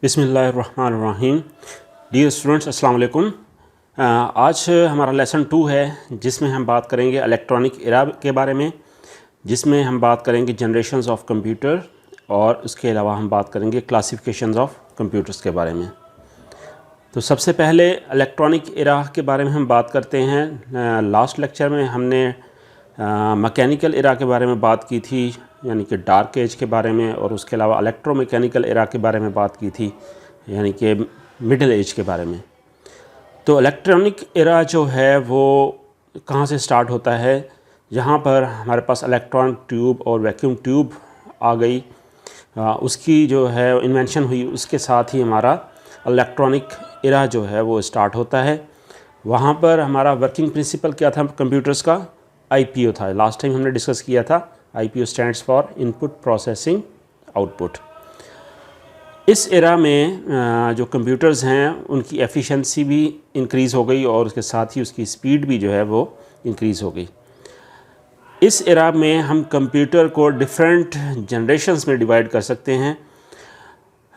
बिस्मिल्लाहिर्रहमानिर्रहीम। Dear students, अस्सलाम वालेकुम। आज हमारा लेसन 2 है जिसमें हम बात करेंगे इलेक्ट्रॉनिक एरा के बारे में, जिसमें हम बात करेंगे जनरेशंस ऑफ कंप्यूटर और उसके अलावा हम बात करेंगे क्लासिफिकेशंस ऑफ कंप्यूटर्स के बारे में। तो सबसे पहले इलेक्ट्रॉनिक एरा के बारे में हम बात करते हैं। लास्ट लेक्चर में हमने मैकेनिकल एरा के बारे में बात की थी, यानी कि डार्क एज के बारे में, और उसके अलावा इलेक्ट्रोमैकेनिकल एरा के बारे में बात की थी, यानी कि मिडिल एज के बारे में। तो इलेक्ट्रॉनिक एरा जो है वो कहाँ से स्टार्ट होता है? जहाँ पर हमारे पास इलेक्ट्रॉन ट्यूब और वैक्यूम ट्यूब आ गई, उसकी जो है इन्वेंशन हुई, उसके साथ ही हमारा इलेक्ट्रॉनिक एरा जो है वो स्टार्ट होता है। वहाँ पर हमारा वर्किंग प्रिंसिपल क्या था कंप्यूटर्स का? IPO था। लास्ट टाइम हमने डिस्कस किया था। IPO stands for input processing output. इस एरा में जो कंप्यूटर्स हैं उनकी एफिशिएंसी भी इंक्रीज़ हो गई और उसके साथ ही उसकी स्पीड भी जो है वो इंक्रीज़ हो गई। इस एरा में हम कंप्यूटर को डिफरेंट जनरेशन्स में डिवाइड कर सकते हैं,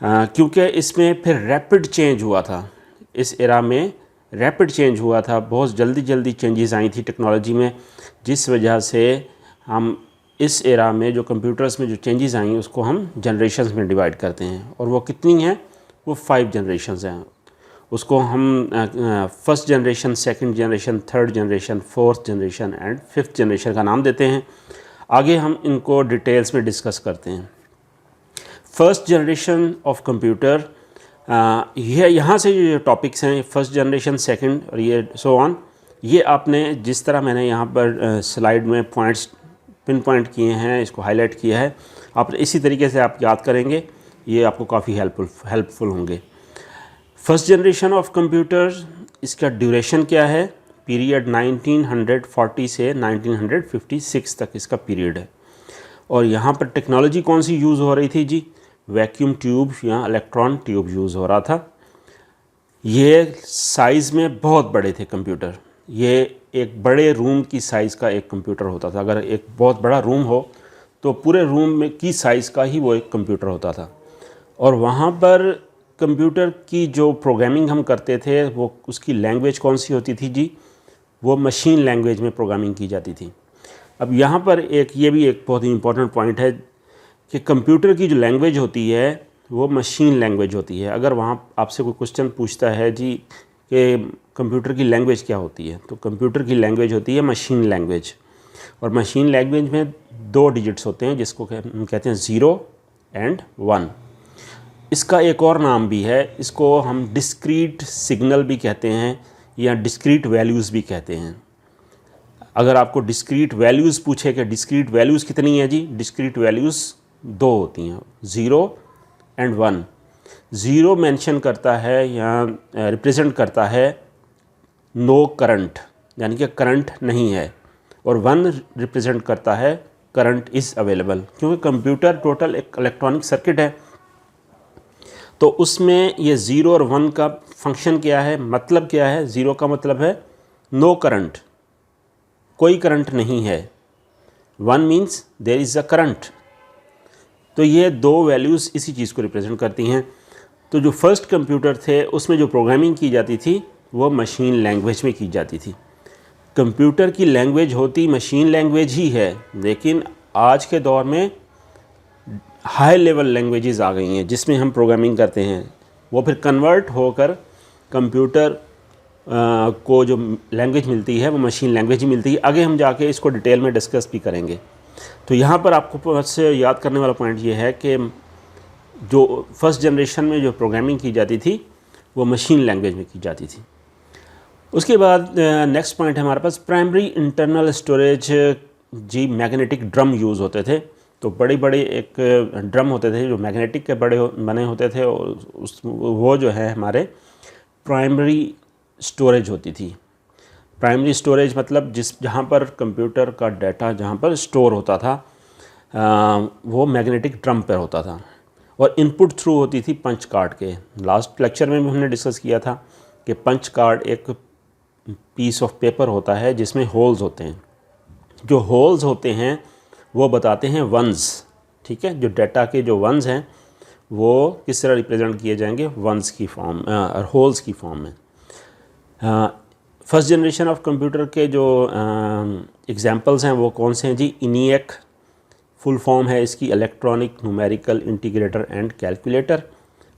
क्योंकि इसमें फिर रैपिड चेंज हुआ था। इस एरा में रैपिड चेंज हुआ था, बहुत जल्दी चेंजेस आई थी टेक्नोलॉजी में, जिस वजह से हम इस एरा में जो कंप्यूटर्स में जो चेंजेस आई उसको हम जनरेशन्स में डिवाइड करते हैं। और वो कितनी हैं? वो 5 जनरेशन्स हैं। उसको हम first generation, second generation, third generation, fourth generation and fifth generation का नाम देते हैं। आगे हम इनको डिटेल्स में डिस्कस करते हैं। फर्स्ट जनरेशन ऑफ कंप्यूटर, ये यहाँ से जो टॉपिक्स हैं, फर्स्ट जनरेशन, सेकंड और ये सो ऑन, ये आपने जिस तरह मैंने यहाँ पर स्लाइड में पॉइंट्स पिन पॉइंट किए हैं, इसको हाईलाइट किया है, आप इसी तरीके से आप याद करेंगे, ये आपको काफ़ी हेल्पफुल होंगे। फर्स्ट जनरेशन ऑफ कंप्यूटर, इसका ड्यूरेशन क्या है? पीरियड 1940 से 1956 तक इसका पीरियड है। और यहाँ पर टेक्नोलॉजी कौन सी यूज़ हो रही थी जी? वैक्यूम ट्यूब या इलेक्ट्रॉन ट्यूब यूज़ हो रहा था। ये साइज़ में बहुत बड़े थे कंप्यूटर। ये एक बड़े रूम की साइज़ का एक कंप्यूटर होता था। अगर एक बहुत बड़ा रूम हो तो पूरे रूम में की साइज़ का ही वो एक कंप्यूटर होता था। और वहाँ पर कंप्यूटर की जो प्रोग्रामिंग हम करते थे वो उसकी लैंग्वेज कौन सी होती थी जी? वो मशीन लैंग्वेज में प्रोग्रामिंग की जाती थी। अब यहाँ पर ये भी एक बहुत ही इम्पोर्टेंट पॉइंट है कि कंप्यूटर की जो लैंग्वेज होती है वो मशीन लैंग्वेज होती है। अगर वहाँ आपसे कोई क्वेश्चन पूछता है जी कि कंप्यूटर की लैंग्वेज क्या होती है, तो कंप्यूटर की लैंग्वेज होती है मशीन लैंग्वेज। और मशीन लैंग्वेज में 2 डिजिट्स होते हैं जिसको कहते हैं 0 एंड 1। इसका एक और नाम भी है, इसको हम डिस्क्रीट सिग्नल भी कहते हैं या डिस्क्रीट वैल्यूज़ भी कहते हैं। अगर आपको डिस्क्रीट वैल्यूज़ पूछे कि डिस्क्रीट वैल्यूज़ कितनी है जी? डिस्क्रीट वैल्यूज़ 2 होती हैं, 0 एंड 1। 0 मेंशन करता है या रिप्रेजेंट करता है नो करंट, यानी कि करंट नहीं है, और 1 रिप्रेजेंट करता है करंट इज़ अवेलेबल। क्योंकि कंप्यूटर टोटल एक इलेक्ट्रॉनिक सर्किट है, तो उसमें ये 0 और 1 का फंक्शन क्या है, मतलब क्या है? 0 का मतलब है नो करंट, कोई करंट नहीं है। 1 means there is a current. तो ये 2 वैल्यूज़ इसी चीज़ को रिप्रेजेंट करती हैं। तो जो फर्स्ट कंप्यूटर थे उसमें जो प्रोग्रामिंग की जाती थी वो मशीन लैंग्वेज में की जाती थी। कंप्यूटर की लैंग्वेज होती मशीन लैंग्वेज ही है, लेकिन आज के दौर में हाई लेवल लैंग्वेजेस आ गई हैं जिसमें हम प्रोग्रामिंग करते हैं। वो फिर कन्वर्ट होकर कंप्यूटर को जो लैंग्वेज मिलती है वो मशीन लैंग्वेज ही मिलती है। आगे हम जाके इसको डिटेल में डिस्कस भी करेंगे। तो यहाँ पर आपको से याद करने वाला पॉइंट ये है कि जो फर्स्ट जनरेशन में जो प्रोग्रामिंग की जाती थी वो मशीन लैंग्वेज में की जाती थी। उसके बाद नेक्स्ट पॉइंट है हमारे पास प्राइमरी इंटरनल स्टोरेज जी। मैग्नेटिक ड्रम यूज़ होते थे। तो बड़े बड़े एक ड्रम होते थे जो मैग्नेटिक के बने होते थे, और वो जो है हमारे प्राइमरी स्टोरेज होती थी। प्राइमरी स्टोरेज मतलब जहाँ पर कंप्यूटर का डाटा जहाँ पर स्टोर होता था वो मैग्नेटिक ड्रम पर होता था, और इनपुट थ्रू होती थी पंच कार्ड के। लास्ट लेक्चर में भी हमने डिस्कस किया था कि पंच कार्ड एक पीस ऑफ पेपर होता है जिसमें होल्स होते हैं। जो होल्स होते हैं वो बताते हैं वंस, ठीक है? जो डाटा के जो वंस हैं वो किस तरह रिप्रेजेंट किए जाएंगे, वंस की फॉर्म और होल्स की फॉर्म में। फर्स्ट जनरेशन ऑफ कंप्यूटर के जो एग्जांपल्स हैं वो कौन से हैं जी? इनिएक फुल फॉर्म है इसकी electronic numerical integrator and calculator,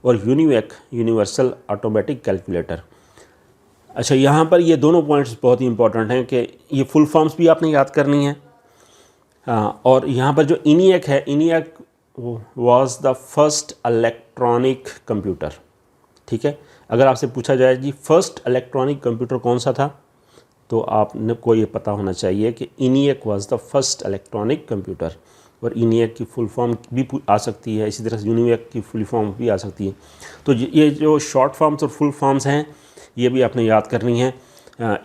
और यूनिवेक यूनिवर्सल ऑटोमेटिक कैलकुलेटर। अच्छा, यहाँ पर ये दोनों पॉइंट्स बहुत ही इंपॉर्टेंट हैं कि ये फुल फॉर्म्स भी आपने याद करनी है। और यहाँ पर जो इनिएक है, ENIAC was the first electronic computer. ठीक है, अगर आपसे पूछा जाए जी फर्स्ट इलेक्ट्रॉनिक कंप्यूटर कौन सा था, तो आपने को ये पता होना चाहिए कि ENIAC was the first electronic computer. और इनिएक की फुल फॉर्म भी आ सकती है, इसी तरह यूनिवेक की फुल फॉर्म भी आ सकती है। तो ये जो शॉर्ट फॉर्म्स और फुल फॉर्म्स हैं ये भी आपने याद करनी है,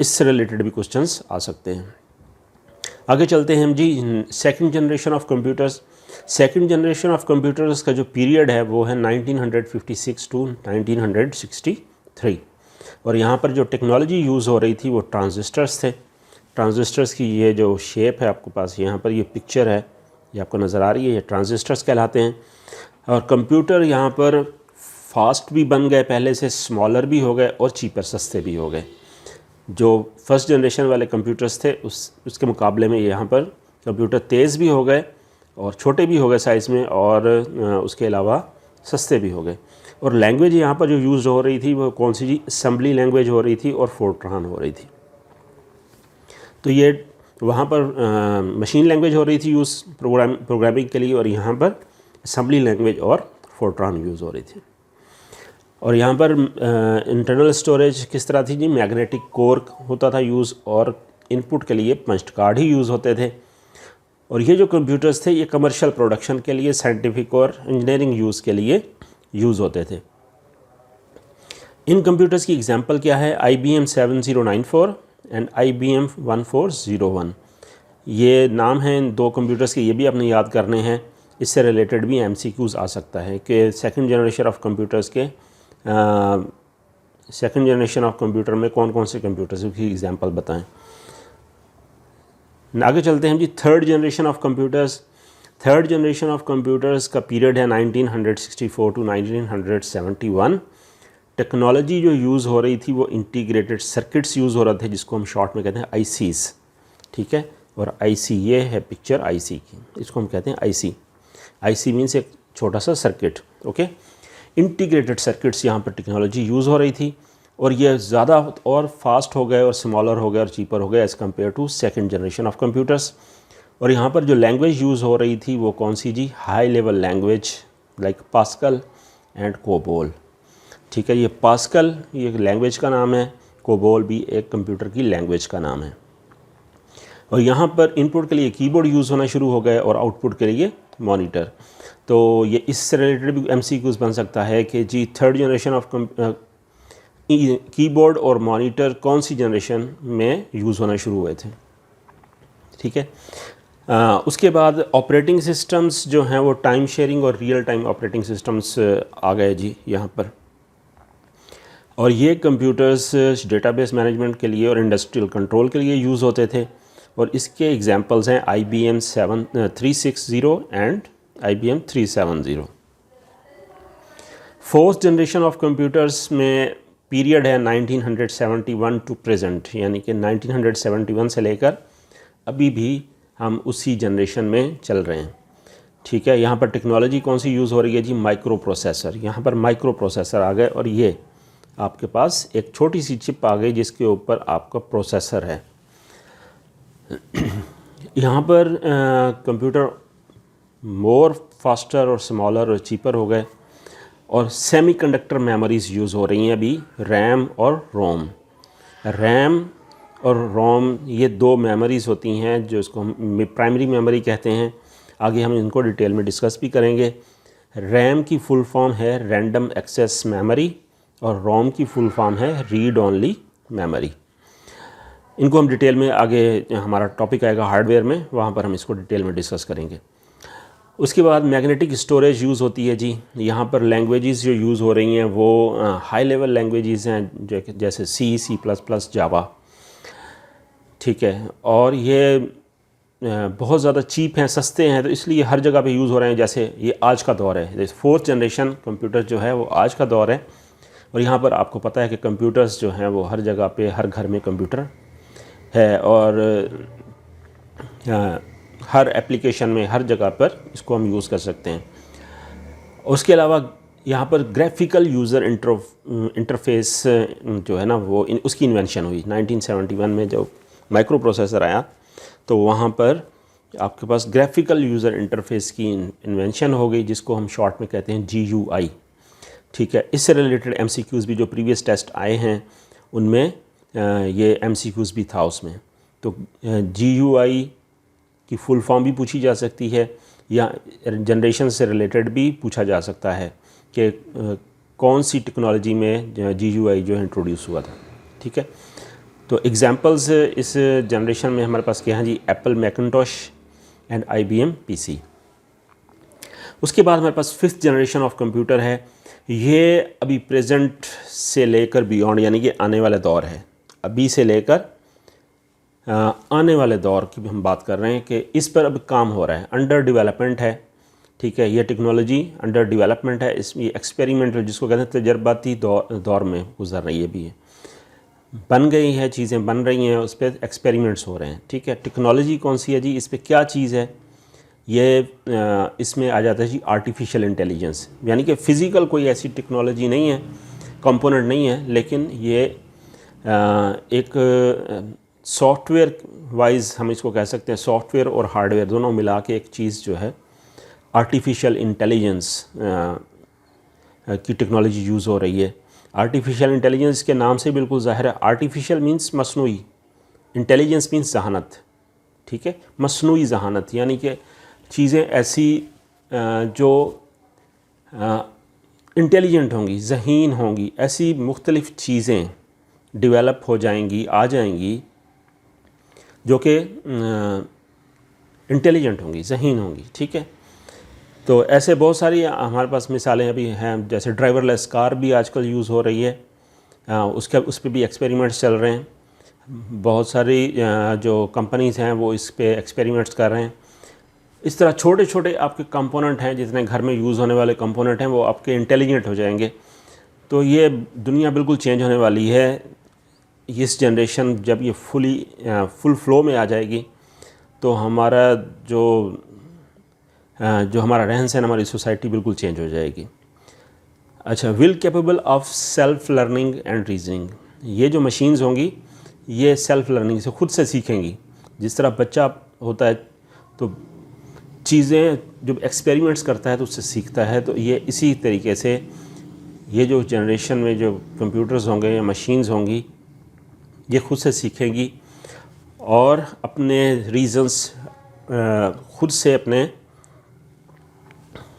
इससे रिलेटेड भी क्वेश्चंस आ सकते हैं। आगे चलते हैं हम जी second generation of computers. Second generation of computers का जो पीरियड है वो है 1956 टू 1963। और यहाँ पर जो टेक्नोलॉजी यूज़ हो रही थी वो ट्रांजिस्टर्स थे। ट्रांजिस्टर्स की ये जो शेप है आपके पास यहाँ पर ये पिक्चर है, ये आपको नज़र आ रही है, ये ट्रांजिस्टर्स कहलाते हैं। और कंप्यूटर यहाँ पर फास्ट भी बन गए, पहले से स्मॉलर भी हो गए और चीपर सस्ते भी हो गए। जो फर्स्ट जनरेशन वाले कंप्यूटर्स थे उसके मुकाबले में यहाँ पर कंप्यूटर तेज़ भी हो गए और छोटे भी हो गए साइज़ में, और उसके अलावा सस्ते भी हो गए। और लैंग्वेज यहाँ पर जो यूज़ हो रही थी वो कौन सी जी? असेंबली लैंग्वेज हो रही थी और फोर्ट्रान हो रही थी। तो ये वहाँ पर मशीन लैंग्वेज हो रही थी यूज़ प्रोग्रामिंग के लिए, और यहाँ पर असेंबली लैंग्वेज और फोर्ट्रान यूज़ हो रही थी। और यहाँ पर इंटरनल स्टोरेज किस तरह थी जी? मैग्नेटिक कोर होता था यूज़, और इनपुट के लिए पंच कार्ड ही यूज़ होते थे। और ये जो कंप्यूटर्स थे ये कमर्शियल प्रोडक्शन के लिए, साइंटिफिक और इंजीनियरिंग यूज़ के लिए यूज़ होते थे। इन कंप्यूटर्स की एग्जांपल क्या है? IBM 7094 and IBM 1401। ये नाम हैं इन दो कंप्यूटर्स के, ये भी आपने याद करने हैं। इससे रिलेटेड भी MCQs आ सकता है कि सेकंड जनरेशन ऑफ कंप्यूटर्स के सेकंड जनरेशन ऑफ कंप्यूटर में कौन कौन से कंप्यूटर्स की एग्जांपल बताएं। आगे चलते हैं जी third generation of computers. Third generation of computers का पीरियड है 1964 टू 1971। टेक्नोलॉजी जो यूज़ हो रही थी वो इंटीग्रेटेड सर्किट्स यूज़ हो रहे थे, जिसको हम शॉर्ट में कहते हैं ICs। ठीक है, और IC ये है पिक्चर IC की, इसको हम कहते हैं IC मीन्स एक छोटा सा सर्किट। ओके, इंटीग्रेटेड सर्किट्स यहाँ पर टेक्नोलॉजी यूज़ हो रही थी, और ये ज़्यादा और फास्ट हो गए और स्मॉलर हो गए और चीपर हो गए as compared to second generation of computers. और यहाँ पर जो लैंग्वेज यूज़ हो रही थी वो कौन सी जी? High level language like Pascal and COBOL. ठीक है, ये पास्कल ये एक लैंग्वेज का नाम है, कोबोल भी एक कंप्यूटर की लैंग्वेज का नाम है। और यहाँ पर इनपुट के लिए कीबोर्ड यूज़ होना शुरू हो गए और आउटपुट के लिए मॉनिटर। तो ये इससे रिलेटेड भी MCQs बन सकता है कि जी थर्ड जनरेशन ऑफ कीबोर्ड और मॉनिटर कौन सी जनरेशन में यूज़ होना शुरू हुए थे। ठीक है, उसके बाद ऑपरेटिंग सिस्टम्स जो हैं वो टाइम शेयरिंग और रियल टाइम ऑपरेटिंग सिस्टम्स आ गए जी यहाँ पर। और ये कंप्यूटर्स डेटाबेस मैनेजमेंट के लिए और इंडस्ट्रियल कंट्रोल के लिए यूज़ होते थे। और इसके एग्जांपल्स हैं IBM 360 and IBM 370। Fourth generation of computers में पीरियड है 1971 टू प्रेजेंट, यानी कि 1971 से लेकर अभी भी हम उसी जनरेशन में चल रहे हैं। ठीक है, यहाँ पर टेक्नोलॉजी कौन सी यूज़ हो रही है जी? Micro processor. यहाँ पर माइक्रो प्रोसेसर आ गए, और ये आपके पास एक छोटी सी चिप आ गई जिसके ऊपर आपका प्रोसेसर है। यहाँ पर कंप्यूटर मोर फास्टर और स्मॉलर और चीपर हो गए, और सेमीकंडक्टर मेमोरीज़ यूज़ हो रही हैं अभी, रैम और रोम। रैम और रोम ये दो मेमोरीज़ होती हैं जो इसको हम प्राइमरी मेमोरी कहते हैं। आगे हम इनको डिटेल में डिस्कस भी करेंगे। रैम की फुल फॉर्म है रैंडम एक्सेस मेमोरी, और रोम की फुल फॉर्म है रीड ओनली मेमोरी। इनको हम डिटेल में आगे हमारा टॉपिक आएगा हार्डवेयर में, वहाँ पर हम इसको डिटेल में डिस्कस करेंगे। उसके बाद मैग्नेटिक स्टोरेज यूज़ होती है जी। यहाँ पर लैंग्वेजेस जो यूज़ हो रही हैं वो हाई लेवल लैंग्वेजेस हैं जैसे C++, जावा। ठीक है, और ये बहुत ज़्यादा चीप हैं, सस्ते हैं, तो इसलिए हर जगह पे यूज़ हो रहे हैं। जैसे ये आज का दौर है, जैसे 4th जनरेशन कंप्यूटर जो है वो आज का दौर है। और यहाँ पर आपको पता है कि कंप्यूटर्स जो हैं वो हर जगह पे, हर घर में कंप्यूटर है, और हर एप्लीकेशन में, हर जगह पर इसको हम यूज़ कर सकते हैं। उसके अलावा यहाँ पर ग्राफिकल यूज़र इंटरफेस जो है ना वो उसकी इन्वेंशन हुई 1971 में, जब माइक्रो प्रोसेसर आया तो वहाँ पर आपके पास ग्राफिकल यूज़र इंटरफेस की इन्वेंशन हो गई, जिसको हम शॉर्ट में कहते हैं GUI। ठीक है, इससे रिलेटेड MCQs भी जो प्रीवियस टेस्ट आए हैं उनमें ये MCQs भी था उसमें। तो GUI की फुल फॉर्म भी पूछी जा सकती है, या जनरेशन से रिलेटेड भी पूछा जा सकता है कि कौन सी टेक्नोलॉजी में GUI जो है इंट्रोड्यूस हुआ था। ठीक है, तो एग्जांपल्स इस जनरेशन में हमारे पास क्या हैं जी, Apple Macintosh and IBM PC। उसके बाद हमारे पास 5th जनरेशन ऑफ कंप्यूटर है। ये अभी प्रेजेंट से लेकर बियॉन्ड, यानी कि आने वाला दौर है। अभी से लेकर आने वाले दौर की भी हम बात कर रहे हैं कि इस पर अब काम हो रहा है, अंडर डेवलपमेंट है। ठीक है, ये टेक्नोलॉजी अंडर डेवलपमेंट है, इसमें एक्सपेरिमेंटल, जिसको कहते हैं तजर्बाती दौर में गुजर रही है। भी है, बन गई है, चीज़ें बन रही हैं, उस पर एक्सपेरिमेंट्स हो रहे हैं। ठीक है, टेक्नोलॉजी कौन सी है जी, इस पर क्या चीज़ है, ये इसमें आ जाता है जी आर्टिफिशियल इंटेलिजेंस। यानी कि फ़िज़िकल कोई ऐसी टेक्नोलॉजी नहीं है, कंपोनेंट नहीं है, लेकिन ये एक सॉफ्टवेयर वाइज हम इसको कह सकते हैं, सॉफ्टवेयर और हार्डवेयर दोनों मिला के एक चीज़ जो है आर्टिफिशियल इंटेलिजेंस की टेक्नोलॉजी यूज़ हो रही है। आर्टिफिशियल इंटेलिजेंस के नाम से बिल्कुल ज़ाहिर है, आर्टिफिशियल मींस मसनूई, इंटेलिजेंस मींस जहानत। ठीक है, मसनूई जहानत, यानी कि चीज़ें ऐसी जो इंटेलिजेंट होंगी, ज़हीन होंगी, ऐसी मुख्तलिफ़ चीज़ें डेवलप हो जाएंगी, आ जाएंगी, जो कि इंटेलिजेंट होंगी, ज़हीन होंगी। ठीक है, तो ऐसे बहुत सारी हमारे पास मिसालें अभी हैं, जैसे ड्राइवरलेस कार भी आजकल यूज़ हो रही है, उस पर भी एक्सपेरिमेंट्स चल रहे हैं। बहुत सारी जो कंपनीज़ हैं वो इस पे एक्सपेरिमेंट्स कर रहे हैं। इस तरह छोटे छोटे आपके कंपोनेंट हैं, जितने घर में यूज़ होने वाले कंपोनेंट हैं, वो आपके इंटेलिजेंट हो जाएंगे। तो ये दुनिया बिल्कुल चेंज होने वाली है। इस जनरेशन जब ये फुल फ्लो में आ जाएगी, तो हमारा जो हमारा रहन सहन, हमारी सोसाइटी बिल्कुल चेंज हो जाएगी। अच्छा, will capable of self learning and reasoning. ये जो मशीन्स होंगी ये सेल्फ लर्निंग से खुद से सीखेंगी। जिस तरह बच्चा होता है तो चीज़ें जब एक्सपेरिमेंट्स करता है तो उससे सीखता है, तो ये इसी तरीके से ये जो जनरेशन में जो कंप्यूटर्स होंगे या मशीन्स होंगी, ये खुद से सीखेंगी और अपने रीज़न्स खुद से अपने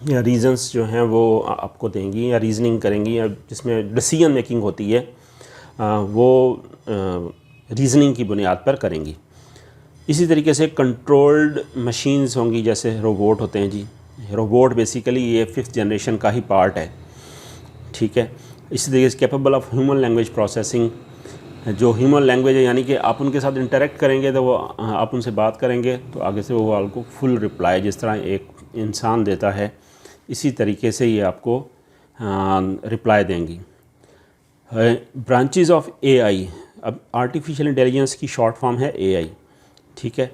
रीज़न्स जो हैं वो आपको देंगी, या रीजनिंग करेंगी, या जिसमें डिसीजन मेकिंग होती है वो रीजनिंग की बुनियाद पर करेंगी। इसी तरीके से कंट्रोल्ड मशीन्स होंगी, जैसे रोबोट होते हैं जी। रोबोट बेसिकली ये 5th जनरेशन का ही पार्ट है। ठीक है, इसी तरीके से capable of human language processing. जो ह्यूमन लैंग्वेज है, यानी कि आप उनके साथ इंटरेक्ट करेंगे तो वो आप उनसे बात करेंगे तो आगे से वो आपको फुल रिप्लाई जिस तरह एक इंसान देता है, इसी तरीके से ये आपको रिप्लाई देंगी। ब्रांचेस ऑफ AI, अब आर्टिफिशियल इंटेलिजेंस की शॉर्ट फॉर्म है AI। ठीक है,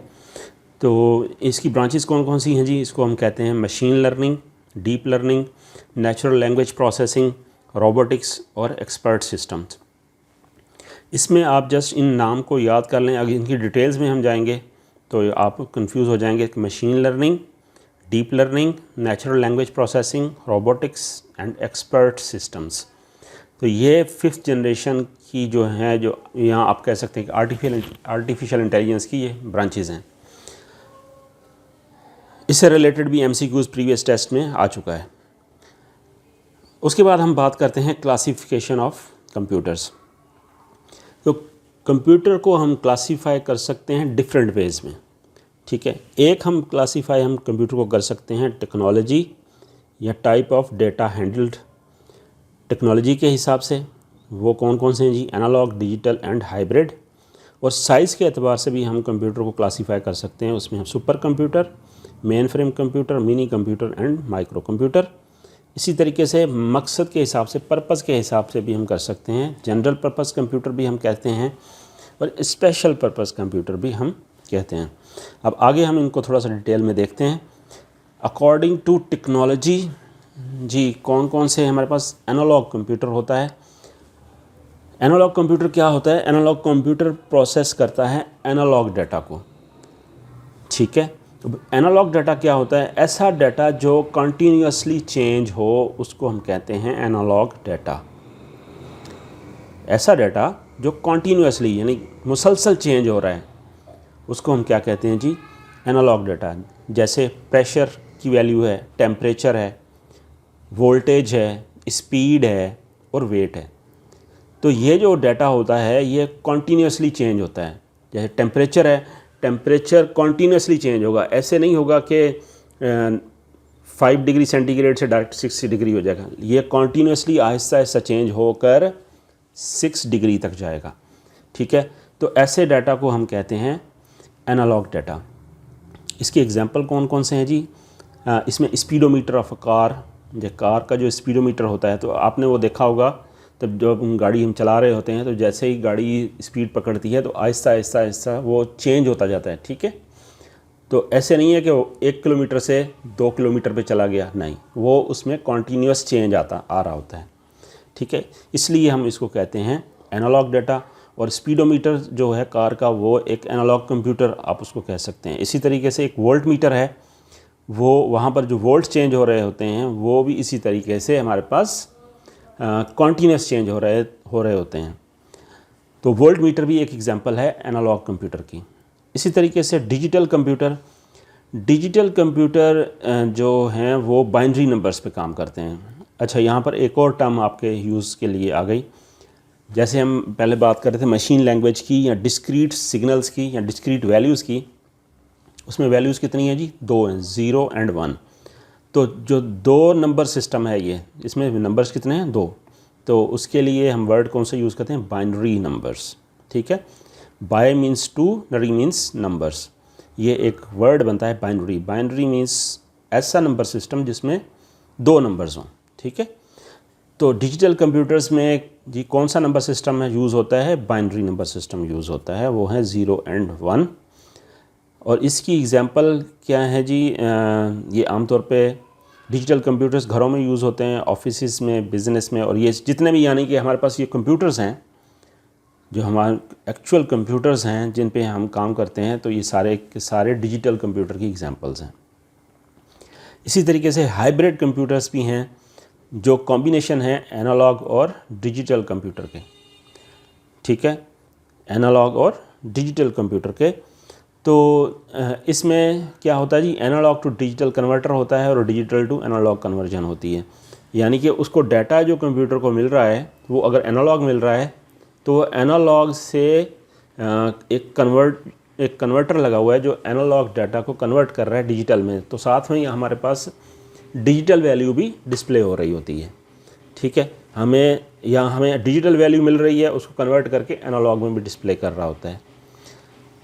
तो इसकी ब्रांचेस कौन कौन सी हैं जी, इसको हम कहते हैं machine learning, deep learning, natural language processing, robotics और एक्सपर्ट सिस्टम्स। इसमें आप जस्ट इन नाम को याद कर लें, अगर इनकी डिटेल्स में हम जाएंगे तो आप कंफ्यूज हो जाएंगे कि machine learning, deep learning, natural language processing, robotics and expert systems. तो ये 5th जनरेशन की जो है, जो यहाँ आप कह सकते हैं कि आर्टिफिशियल इंटेलिजेंस की ये ब्रांचेज़ हैं। इससे रिलेटेड भी MCQs प्रीवियस टेस्ट में आ चुका है। उसके बाद हम बात करते हैं क्लासिफिकेशन ऑफ कंप्यूटर्स। तो कंप्यूटर को हम क्लासीफाई कर सकते हैं डिफरेंट वेज़ में। ठीक है, एक हम कंप्यूटर को कर सकते हैं टेक्नोलॉजी या type of data handled. Technology के हिसाब से वो कौन कौन से हैं जी, एनालॉग, डिजिटल एंड हाइब्रिड। और साइज़ के एतबार से भी हम कंप्यूटर को क्लासीफाई कर सकते हैं। उसमें हम super computer, main frame computer, mini computer and micro computer. इसी तरीके से मकसद के हिसाब से, पर्पज़ के हिसाब से भी हम कर सकते हैं। जनरल पर्पज़ कंप्यूटर भी हम कहते हैं और स्पेशल पर्पज़ कंप्यूटर भी हम कहते हैं। अब आगे हम इनको थोड़ा सा डिटेल में देखते हैं। अकॉर्डिंग टू टेक्नोलॉजी जी, कौन कौन से हमारे पास एनालॉग कंप्यूटर होता है। एनालॉग कंप्यूटर क्या होता है? एनालॉग कंप्यूटर प्रोसेस करता है एनालॉग डाटा को, ठीक है। तो एनालॉग डाटा क्या होता है? ऐसा डाटा जो कंटिन्यूसली चेंज हो, उसको हम कहते हैं एनालॉग डाटा। ऐसा डाटा जो कंटिन्यूसली यानी मुसलसल चेंज हो रहा है, उसको हम क्या कहते हैं जी? Analogue data. जैसे प्रेशर की वैल्यू है, टेम्परेचर है, वोल्टेज है, स्पीड है और वेट है। तो ये जो डाटा होता है ये कॉन्टीन्यूसली चेंज होता है। जैसे टेम्परेचर है, टेम्परेचर कॉन्टीन्यूसली चेंज होगा। ऐसे नहीं होगा कि 5 डिग्री सेंटीग्रेड से डायरेक्ट 60 डिग्री हो जाएगा। ये कॉन्टीन्यूसली आहिस्ता आहिस्ता चेंज होकर 6 डिग्री तक जाएगा, ठीक है। तो ऐसे डाटा को हम कहते हैं एनालॉग डाटा। इसके एग्जांपल कौन कौन से हैं जी? इसमें स्पीडोमीटर ऑफ अ कार, जो कार का जो स्पीडोमीटर होता है, तो आपने वो देखा होगा तब जब गाड़ी हम चला रहे होते हैं तो जैसे ही गाड़ी स्पीड पकड़ती है तो आहिस्ता आहिस्ता आहिस्ता वो चेंज होता जाता है, ठीक है। तो ऐसे नहीं है कि वो 1 किलोमीटर से 2 किलोमीटर पे चला गया, नहीं, वो उसमें कॉन्टीन्यूस चेंज आ रहा होता है, ठीक है। इसलिए हम इसको कहते हैं एनालॉग डाटा। और स्पीडोमीटर जो है कार का, वो एक एनालॉग कंप्यूटर आप उसको कह सकते हैं। इसी तरीके से एक वोल्ट मीटर है, वो वहाँ पर जो वोल्ट चेंज हो रहे होते हैं वो भी इसी तरीके से हमारे पास कॉन्टीन्यूस चेंज हो रहे होते हैं। तो वोल्ट मीटर भी एक एग्जांपल है एनालॉग कंप्यूटर की। इसी तरीके से डिजिटल कंप्यूटर जो हैं वो बाइनरी नंबर्स पे काम करते हैं। अच्छा, यहाँ पर एक और टर्म आपके यूज़ के लिए आ गई। जैसे हम पहले बात कर रहे थे मशीन लैंग्वेज की या डिस्क्रीट सिग्नल्स की या डिस्क्रीट वैल्यूज़ की, उसमें वैल्यूज़ कितनी है जी? 2 हैं, 0 एंड 1। तो जो 2 नंबर सिस्टम है ये, इसमें नंबर्स कितने हैं? 2। तो उसके लिए हम वर्ड कौन सा यूज़ करते हैं? बाइनरी नंबर्स, ठीक है। बाय मीन्स टू, नरी मीन्स नंबर्स। ये एक वर्ड बनता है बाइनरी। बाइनरी मीन्स ऐसा नंबर सिस्टम जिसमें 2 नंबर्स हों, ठीक है। तो डिजिटल कंप्यूटर्स में जी कौन सा नंबर सिस्टम है यूज़ होता है? बाइनरी नंबर सिस्टम यूज़ होता है, वो है 0 एंड 1। और इसकी एग्जांपल क्या है जी? ये आमतौर पे डिजिटल कंप्यूटर्स घरों में यूज़ होते हैं, ऑफिसेस में, बिज़नेस में, और ये जितने भी यानी कि हमारे पास ये कंप्यूटर्स हैं, जो हमारे एक्चुअल कंप्यूटर्स हैं जिन पे हम काम करते हैं, तो ये सारे के सारे डिजिटल कंप्यूटर की एग्जांपल्स हैं। इसी तरीके से हाइब्रिड कंप्यूटर्स भी हैं जो कॉम्बिनेशन है एनालॉग और डिजिटल कंप्यूटर के, ठीक है, एनालॉग और डिजिटल कंप्यूटर के। तो इसमें क्या होता है जी? एनालॉग टू डिजिटल कन्वर्टर होता है और डिजिटल टू एनालॉग कन्वर्जन होती है। यानी कि उसको डाटा जो कंप्यूटर को मिल रहा है वो अगर एनालॉग मिल रहा है तो वो एनालॉग से एक कन्वर्टर लगा हुआ है जो एनालॉग डाटा को कन्वर्ट कर रहा है डिजिटल में। तो साथ में ही हमारे पास डिजिटल वैल्यू भी डिस्प्ले हो रही होती है, ठीक है। हमें डिजिटल वैल्यू मिल रही है, उसको कन्वर्ट करके एनालॉग में भी डिस्प्ले कर रहा होता है।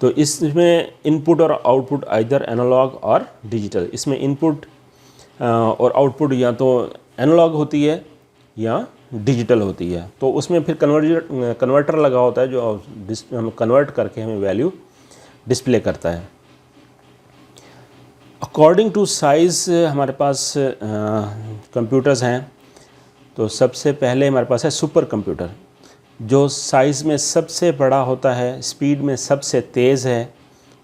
तो इसमें इनपुट और आउटपुट आइदर एनालॉग और डिजिटल, इसमें इनपुट और आउटपुट या तो एनालॉग होती है या डिजिटल होती है। तो उसमें फिर कन्वर्टर लगा होता है जो हम कन्वर्ट करके हमें वैल्यू डिस्प्ले करता है। अकॉर्डिंग टू साइज़ हमारे पास कंप्यूटर्स हैं। तो सबसे पहले हमारे पास है सुपर कंप्यूटर, जो साइज़ में सबसे बड़ा होता है, स्पीड में सबसे तेज़ है,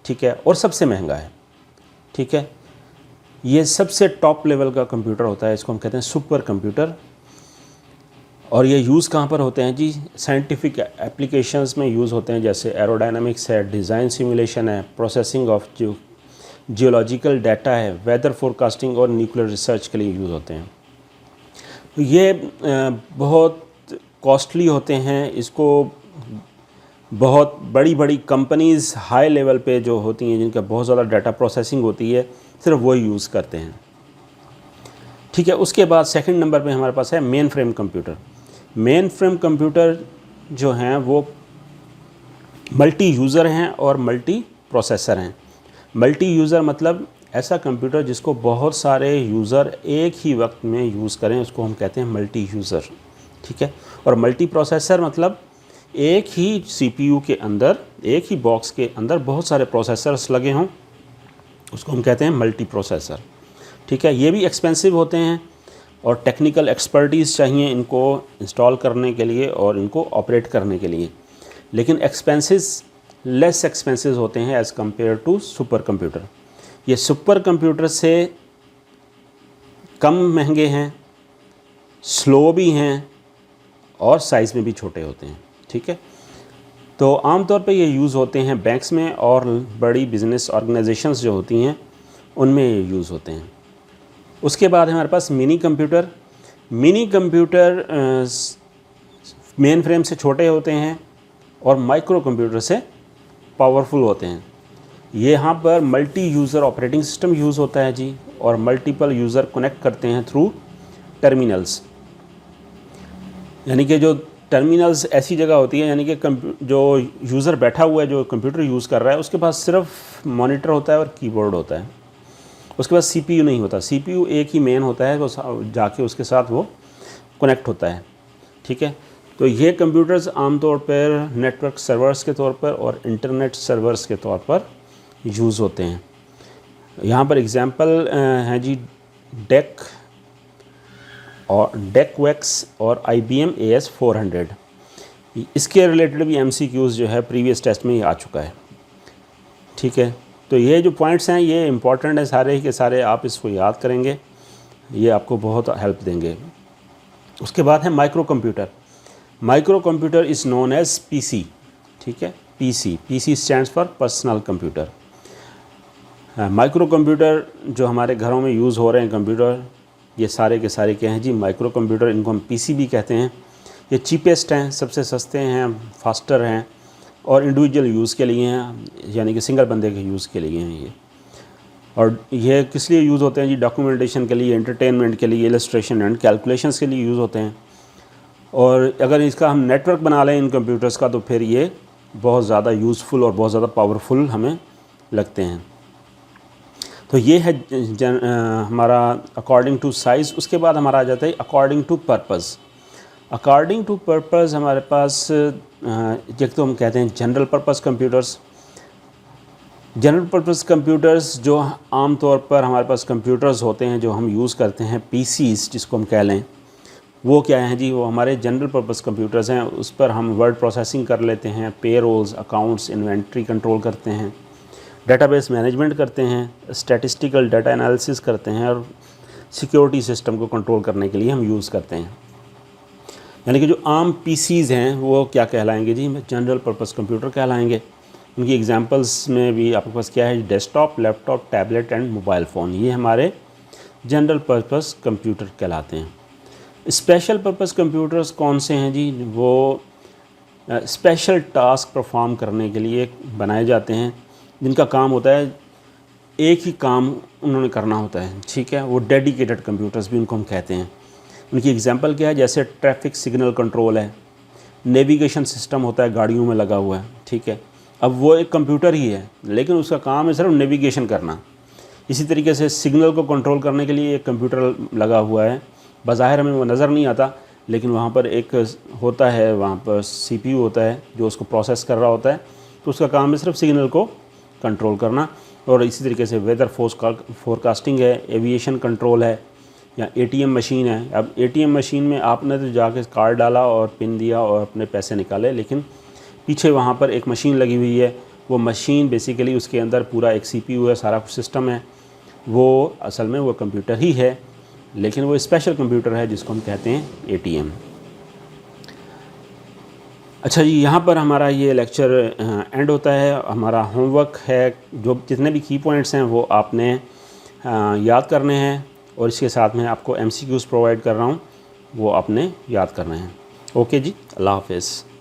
ठीक है, और सबसे महंगा है, ठीक है। ये सबसे टॉप लेवल का कंप्यूटर होता है, इसको हम कहते हैं सुपर कंप्यूटर। और ये यूज़ कहाँ पर होते हैं जी? साइंटिफिक एप्लीकेशंस में यूज़ होते हैं, जैसे एरोडायनामिक्स है, डिज़ाइन सिमुलेशन है, प्रोसेसिंग ऑफ जियोलॉजिकल डाटा है, वेदर फोरकास्टिंग और न्यूक्लियर रिसर्च के लिए यूज़ होते हैं। तो ये बहुत कॉस्टली होते हैं। इसको बहुत बड़ी बड़ी कंपनीज़ हाई लेवल पे जो होती हैं, जिनका बहुत ज़्यादा डाटा प्रोसेसिंग होती है, सिर्फ वो यूज़ करते हैं, ठीक है। उसके बाद सेकंड नंबर पे हमारे पास है main frame computer. Main frame computer जो हैं वो मल्टी यूज़र हैं और मल्टी प्रोसेसर हैं। मल्टी यूज़र मतलब ऐसा कंप्यूटर जिसको बहुत सारे यूज़र एक ही वक्त में यूज़ करें, उसको हम कहते हैं मल्टी यूज़र, ठीक है। और मल्टी प्रोसेसर मतलब एक ही सीपीयू के अंदर, एक ही बॉक्स के अंदर बहुत सारे प्रोसेसर्स लगे हों, उसको हम कहते हैं मल्टी प्रोसेसर, ठीक है। ये भी एक्सपेंसिव होते हैं और टेक्निकल एक्सपर्टीज़ चाहिए इनको इंस्टॉल करने के लिए और इनको ऑपरेट करने के लिए, लेकिन एक्सपेंसेस लेस एक्सपेंसेस होते हैं as compared to super computer. ये सुपर कंप्यूटर से कम महंगे हैं, स्लो भी हैं और साइज़ में भी छोटे होते हैं, ठीक है। तो आमतौर पे ये यूज़ होते हैं बैंक्स में और बड़ी बिज़नेस ऑर्गेनाइजेशंस जो होती हैं उनमें ये यूज़ होते हैं। उसके बाद हमारे पास mini computer. Mini computer mainframe से छोटे होते हैं और माइक्रो कंप्यूटर से पावरफुल होते हैं। ये यहाँ पर multi user operating system use होता है जी, और मल्टीपल यूज़र कनेक्ट करते हैं थ्रू टर्मिनल्स। यानी कि जो टर्मिनल्स ऐसी जगह होती है, यानी कि जो यूज़र बैठा हुआ है, जो कंप्यूटर यूज़ कर रहा है, उसके पास सिर्फ मॉनिटर होता है और कीबोर्ड होता है, उसके पास सीपीयू नहीं होता। सीपीयू एक ही मेन होता है, वो जाके उसके साथ वो कनेक्ट होता है, ठीक है। तो ये कंप्यूटर्स आमतौर पर नेटवर्क सर्वर्स के तौर पर और इंटरनेट सर्वर्स के तौर पर यूज़ होते हैं। यहाँ पर एग्जांपल हैं जी डेक और डेकवेक्स और IBM AS400। इसके रिलेटेड भी MCQs जो है प्रीवियस टेस्ट में ही आ चुका है, ठीक है। तो ये जो पॉइंट्स हैं ये इम्पॉर्टेंट है सारे के सारे, आप इसको याद करेंगे, ये आपको बहुत हेल्प देंगे। उसके बाद है micro computer. Micro computer is known as PC, ठीक है। PC stands for personal computer. Micro computer जो हमारे घरों में यूज़ हो रहे हैं कंप्यूटर, ये सारे के सारे क्या हैं जी, माइक्रो कंप्यूटर। इनको हम PC भी कहते हैं। ये चीपेस्ट हैं, सबसे सस्ते हैं, फास्टर हैं और इंडिविजुअल यूज़ के लिए हैं, यानी कि सिंगल बंदे के यूज़ के लिए हैं ये। और ये किस लिए यूज़ होते हैं जी, डॉक्यूमेंटेशन के लिए, एंटरटेनमेंट के लिए, इलस्ट्रेशन एंड कैलकुलेशंस के लिए यूज़ होते हैं। और अगर इसका हम नेटवर्क बना लें इन कंप्यूटर्स का, तो फिर ये बहुत ज़्यादा यूज़फुल और बहुत ज़्यादा पावरफुल हमें लगते हैं। तो ये है हमारा अकॉर्डिंग टू साइज़। उसके बाद हमारा आ जाता है according to purpose. According to purpose हमारे पास एक तो हम कहते हैं general purpose computers. General purpose computers जो आम तौर पर हमारे पास कंप्यूटर्स होते हैं जो हम यूज़ करते हैं, PCs जिसको हम कह लें, वो क्या हैं जी, वो हमारे जनरल पर्पज़ कंप्यूटर्स हैं। उस पर हम वर्ड प्रोसेसिंग कर लेते हैं, पेरोल्स, अकाउंट्स, इन्वेंट्री कंट्रोल करते हैं, डेटाबेस मैनेजमेंट करते हैं, स्टैटिस्टिकल डाटा एनालिसिस करते हैं और सिक्योरिटी सिस्टम को कंट्रोल करने के लिए हम यूज़ करते हैं। यानी कि जो आम PCs हैं वो क्या कहलाएंगे जी, जनरल पर्पज़ कंप्यूटर कहलाएंगे। उनकी एग्जांपल्स में भी आपके पास क्या है, desktop, laptop, tablet and mobile phone, ये हमारे जनरल पर्पज़ कंप्यूटर कहलाते हैं। स्पेशल पर्पज़ कंप्यूटर्स कौन से हैं जी, वो स्पेशल टास्क परफॉर्म करने के लिए बनाए जाते हैं, जिनका काम होता है एक ही काम उन्होंने करना होता है, ठीक है। वो डेडिकेटेड कंप्यूटर्स भी उनको हम कहते हैं। उनकी एग्जांपल क्या है, जैसे ट्रैफिक सिग्नल कंट्रोल है, नेविगेशन सिस्टम होता है गाड़ियों में लगा हुआ है, ठीक है। अब वो एक कंप्यूटर ही है लेकिन उसका काम है सिर्फ नेविगेशन करना। इसी तरीके से सिग्नल को कंट्रोल करने के लिए एक कंप्यूटर लगा हुआ है, बज़ाहिर हमें वो नज़र नहीं आता, लेकिन वहाँ पर एक होता है, वहाँ पर CPU होता है जो उसको प्रोसेस कर रहा होता है, तो उसका काम है सिर्फ सिग्नल को कंट्रोल करना। और इसी तरीके से वेदर फोरकास्टिंग है, एविएशन कंट्रोल है, या ATM मशीन है। अब ATM मशीन में आपने तो जाके कार्ड डाला और पिन दिया और अपने पैसे निकाले, लेकिन पीछे वहाँ पर एक मशीन लगी हुई है। वो मशीन बेसिकली उसके अंदर पूरा एक CPU है, सारा कुछ सिस्टम है, वो असल में वो कंप्यूटर ही है, लेकिन वो स्पेशल कंप्यूटर है जिसको हम कहते हैं ATM। अच्छा जी, यहाँ पर हमारा ये लेक्चर एंड होता है। हमारा होमवर्क है, जो जितने भी की पॉइंट्स हैं वो आपने याद करने हैं, और इसके साथ में आपको MCQs प्रोवाइड कर रहा हूँ, वो आपने याद करने हैं। ओके जी, अल्लाह हाफ़िज़।